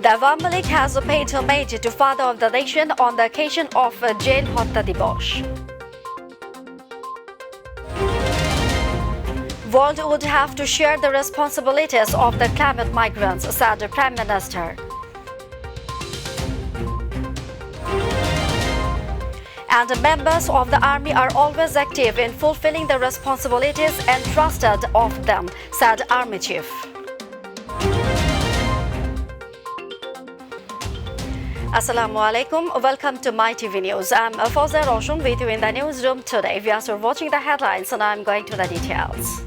The Awami League has paid homage to Father of the Nation on the occasion of Jail Hotta Dibosh. World would have to share the responsibilities of the climate migrants, said the Prime Minister. And members of the army are always active in fulfilling the responsibilities entrusted of them, said Army Chief. Assalamu alaikum. Welcome to Mytv News. I'm Fawza Roshan with you in the newsroom today. We are watching the headlines and I'm going to the details.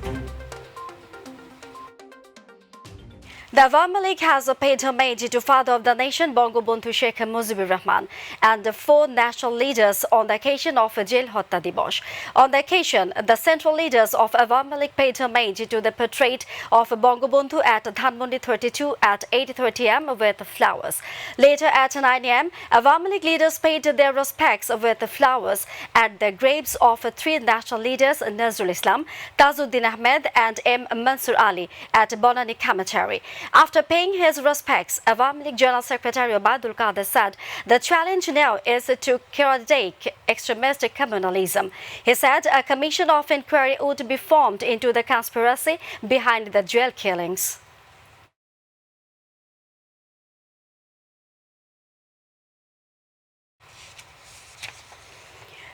The Awami League has paid homage to Father of the Nation, Bangabandhu Sheikh Mujibur Rahman, and the 4 national leaders on the occasion of Jail Hotta Dibosh. On the occasion, the central leaders of Awami League paid homage to the portrait of Bangabandhu at Dhanmondi 32 at 8:30 am with flowers. Later at 9 am, Awami League leaders paid their respects with flowers at the graves of 3 national leaders, Nazrul Islam, Tajuddin Ahmed and M. Mansur Ali at Bonani Cemetery. After paying his respects, Awami League General Secretary Abdul Qadir said the challenge now is to eradicate extremist communalism. He said a commission of inquiry would be formed into the conspiracy behind the jail killings.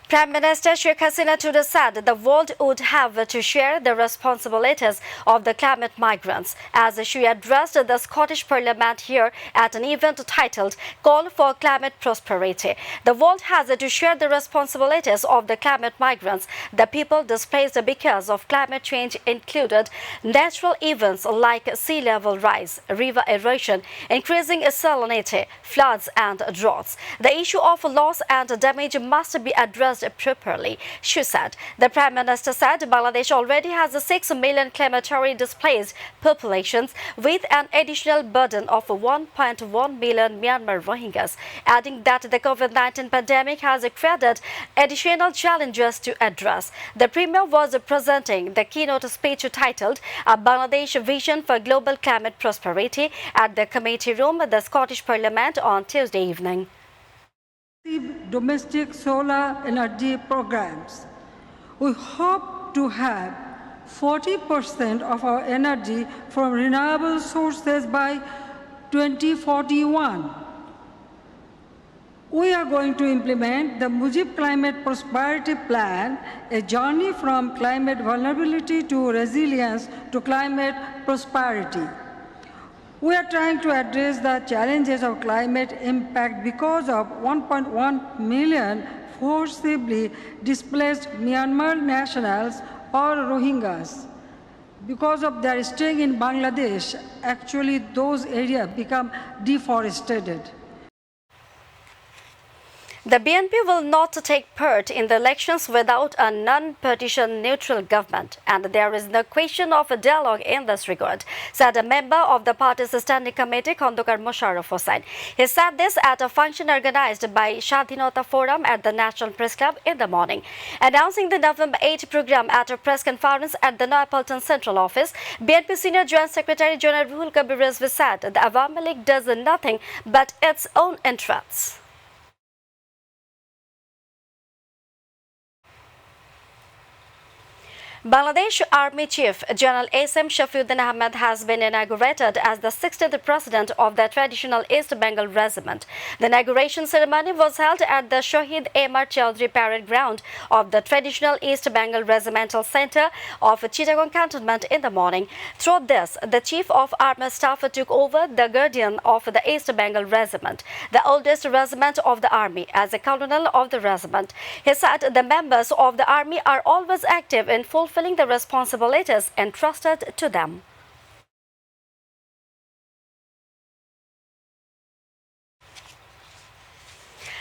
Prime Minister Sheikh Hasina today said the world would have to share the responsibilities of the climate migrants as she addressed the Scottish Parliament here at an event titled Call for Climate Prosperity. The world has to share the responsibilities of the climate migrants. The people displaced because of climate change included natural events like sea level rise, river erosion, increasing salinity, floods and droughts. The issue of loss and damage must be addressed properly, she said. The Prime Minister said Bangladesh already has 6 million climatically displaced populations with an additional burden of 1.1 million Myanmar Rohingyas, adding that the COVID-19 pandemic has created additional challenges to address. The Premier was presenting the keynote speech titled A Bangladesh Vision for Global Climate Prosperity at the committee room of the Scottish Parliament on Tuesday evening. Domestic solar energy programs. We hope to have 40% of our energy from renewable sources by 2041. We are going to implement the Mujib Climate Prosperity Plan, a journey from climate vulnerability to resilience to climate prosperity. We are trying to address the challenges of climate impact because of 1.1 million forcibly displaced Myanmar nationals or Rohingyas. Because of their staying in Bangladesh, actually those areas become deforested. The BNP will not take part in the elections without a non-partisan neutral government, and there is no question of a dialogue in this regard, said a member of the party's standing committee, Khondokar Musharraf Hossain. He said this at a function organized by Shadhinota Forum at the National Press Club in the morning. Announcing the November 8 program at a press conference at the Neapolitan Central Office, BNP Senior Joint Secretary General Ruhul Kabir Rizvi said the Awami League does nothing but its own interests. Bangladesh Army Chief General S.M. Shafiuddin Ahmed has been inaugurated as the 60th President of the traditional East Bengal Regiment. The inauguration ceremony was held at the Shahid M.R. Chaudhry Parade Ground of the traditional East Bengal Regimental Center of Chittagong Cantonment in the morning. Through this, the Chief of Army Staff took over the guardian of the East Bengal Regiment, the oldest regiment of the Army, as a colonel of the regiment. He said the members of the Army are always active in fulfilling the responsibilities entrusted to them.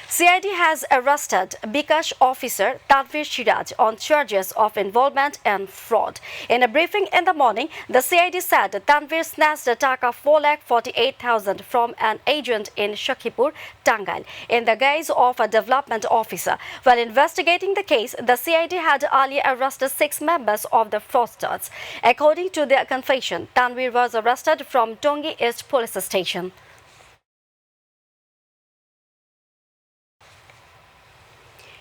CID has arrested Bikash officer Tanvir Siraj on charges of involvement in fraud. In a briefing in the morning, the CID said Tanvir snatched a taka 4,48,000 from an agent in Shakipur, Tangail, in the guise of a development officer. While investigating the case, the CID had earlier arrested 6 members of the fraudsters. According to their confession, Tanvir was arrested from Tongi East Police Station.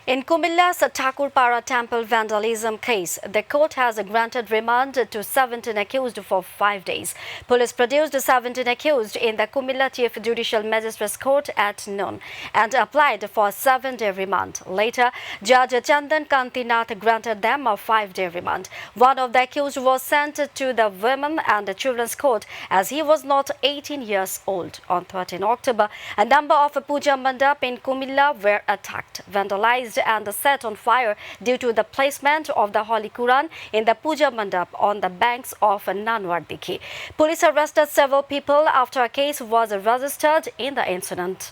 In Kumilla's Thakurpara temple vandalism case, the court has granted remand to 17 accused for 5 days. Police produced 17 accused in the Kumilla Chief Judicial Magistrates Court at noon and applied for a 7-day remand. Later, Judge Chandan Kantinath granted them a 5-day remand. One of the accused was sent to the Women and Children's Court as he was not 18 years old. On 13 October, a number of puja mandap in Kumilla were attacked, vandalized and set on fire due to the placement of the Holy Quran in the puja mandap on the banks of Nanwar Dikhi. Police arrested several people after a case was registered in the incident.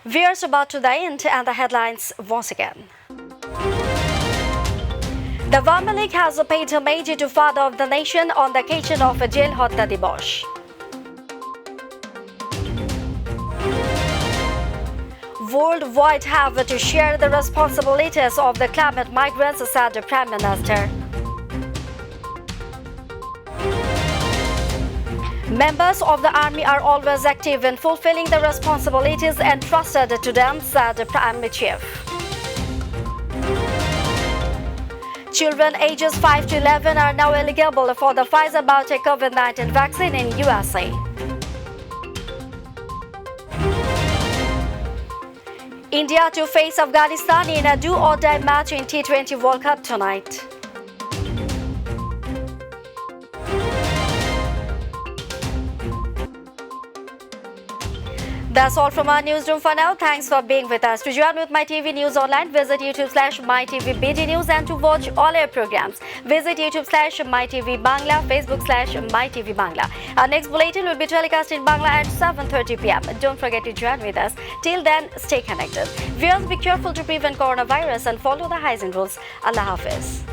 Viewers, about to the end and the headlines once again. The Awami League has paid homage to Father of the Nation on the occasion of Jail Hatta Dibosh. Worldwide have to share the responsibilities of the climate migrants, said the Prime Minister. Members of the army are always active in fulfilling the responsibilities entrusted to them, said the Prime Chief. Children ages 5 to 11 are now eligible for the Pfizer-BioNTech COVID-19 vaccine in USA. India to face Afghanistan in a do-or-die match in T20 World Cup tonight. That's all from our newsroom for now. Thanks for being with us. To join with MyTV News Online, visit YouTube/MyTVBD News, and to watch all our programs, visit YouTube/MyTVBangla, Facebook/MyTVBangla. Our next bulletin will be telecast in Bangla at 7:30 p.m. Don't forget to join with us. Till then, stay connected. Viewers, be careful to prevent coronavirus and follow the hygiene rules. Allah Hafiz.